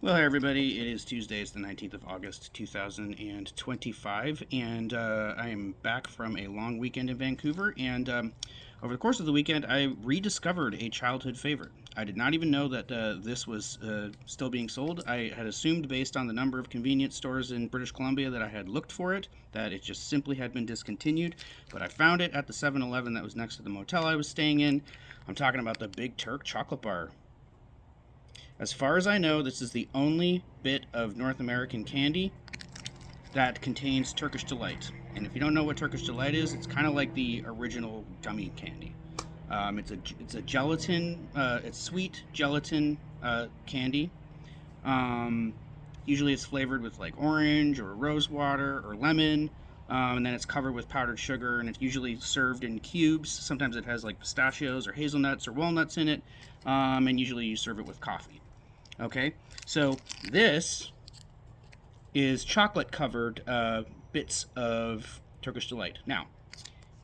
Well, hi everybody. It is Tuesday. It's the 19th of August, 2025, and I am back from a long weekend in Vancouver. And over the course of the weekend, I rediscovered a childhood favorite. I did not even know that this was still being sold. I had assumed, based on the number of convenience stores in British Columbia that I had looked for it, that it just simply had been discontinued. But I found it at the 7-Eleven that was next to the motel I was staying in. I'm talking about the Big Turk chocolate bar. As far as I know, this is the only bit of North American candy that contains Turkish Delight. And if you don't know what Turkish Delight is, it's kind of like the original gummy candy. It's a gelatin, it's sweet gelatin candy. Um, Usually it's flavored with like orange or rose water or lemon. And then it's covered with powdered sugar, and it's usually served in cubes. Sometimes it has like pistachios or hazelnuts or walnuts in it, and usually you serve it with coffee. Okay, so this is chocolate covered bits of Turkish Delight. Now,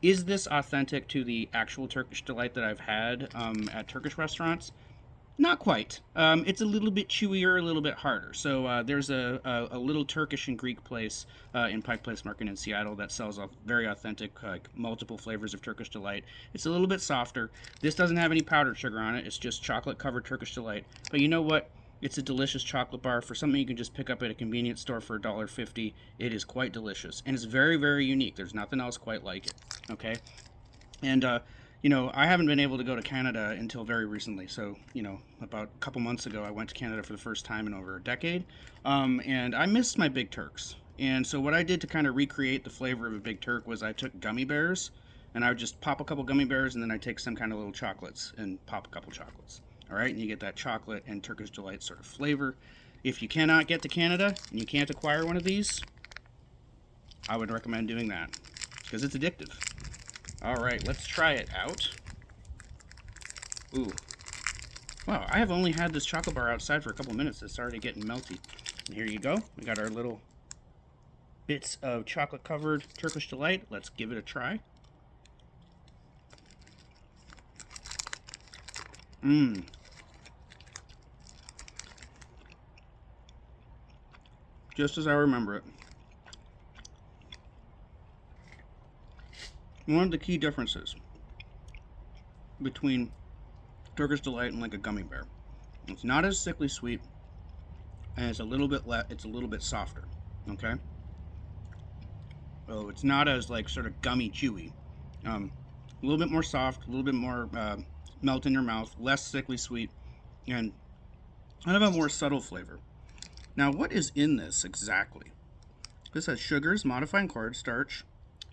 is this authentic to the actual Turkish Delight that I've had at Turkish restaurants? Not quite. It's a little bit chewier, a little bit harder. So there's a little Turkish and Greek place in Pike Place Market in Seattle that sells a very authentic, like multiple flavors of Turkish Delight. It's a little bit softer. This doesn't have any powdered sugar on it. It's just chocolate covered Turkish Delight. But you know what? It's a delicious chocolate bar for something you can just pick up at a convenience store for $1.50. It is quite delicious, and it's very, very unique. There's nothing else quite like it. Okay, and I haven't been able to go to Canada until very recently. So, about a couple months ago, I went to Canada for the first time in over a decade, and I missed my Big Turks. And so, what I did to kind of recreate the flavor of a Big Turk was I took gummy bears, and I would just pop a couple gummy bears, and then I take some kind of little chocolates and pop a couple chocolates. All right, and you get that chocolate and Turkish Delight sort of flavor. If you cannot get to Canada and you can't acquire one of these, I would recommend doing that because it's addictive. All right, let's try it out. Ooh. Wow, I have only had this chocolate bar outside for a couple minutes. It's already getting melty. And here you go. We got our little bits of chocolate covered Turkish Delight. Let's give it a try. Mmm. Just as I remember it. One of the key differences between Turkish Delight and like a gummy bear, it's not as sickly sweet, and it's a little bit softer. Okay. Oh, it's not as like sort of gummy chewy. A little bit more soft, a little bit more melt in your mouth, less sickly sweet, and kind of a more subtle flavor. Now, what is in this exactly? This has sugars, modified cornstarch,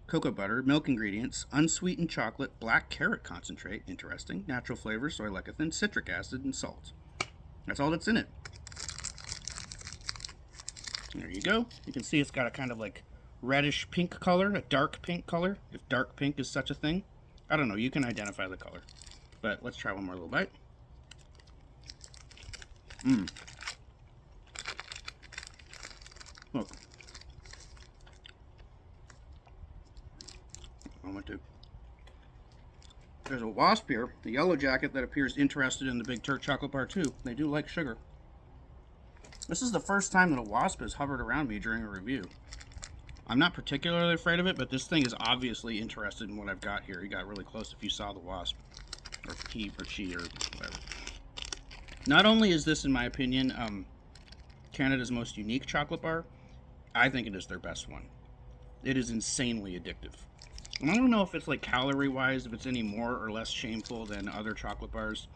cocoa butter, milk ingredients, unsweetened chocolate, black carrot concentrate, interesting, natural flavors, soy lecithin, citric acid, and salt. That's all that's in it. There you go. You can see it's got a kind of like reddish pink color, a dark pink color, if dark pink is such a thing. I don't know, you can identify the color. But let's try one more little bite. Mmm. Look. There's a wasp here, the yellow jacket, that appears interested in the Big Turk chocolate bar too. They do like sugar. This is the first time that a wasp has hovered around me during a review. I'm not particularly afraid of it, but this thing is obviously interested in what I've got here. He got really close if you saw the wasp. Or he or she or whatever. Not only is this, in my opinion, Canada's most unique chocolate bar, I think it is their best one. It is insanely addictive. And I don't know if it's like calorie-wise, if it's any more or less shameful than other chocolate bars.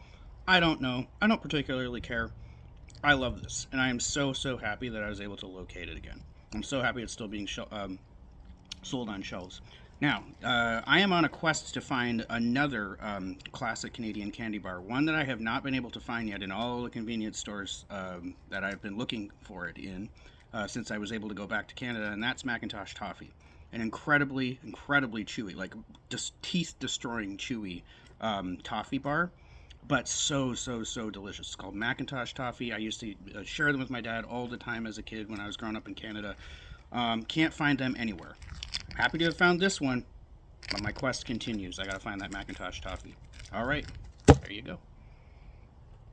I don't know. I don't particularly care. I love this, and I am so, so happy that I was able to locate it again. I'm so happy it's still being sold on shelves. Now, I am on a quest to find another classic Canadian candy bar, one that I have not been able to find yet in all the convenience stores that I've been looking for it in since I was able to go back to Canada, and that's Macintosh Toffee. An incredibly, incredibly chewy, like just teeth-destroying chewy toffee bar, but so, so, so delicious. It's called Macintosh Toffee. I used to share them with my dad all the time as a kid when I was growing up in Canada. Can't find them anywhere. Happy to have found this one, but my quest continues. I gotta find that Macintosh Toffee. All right, there you go.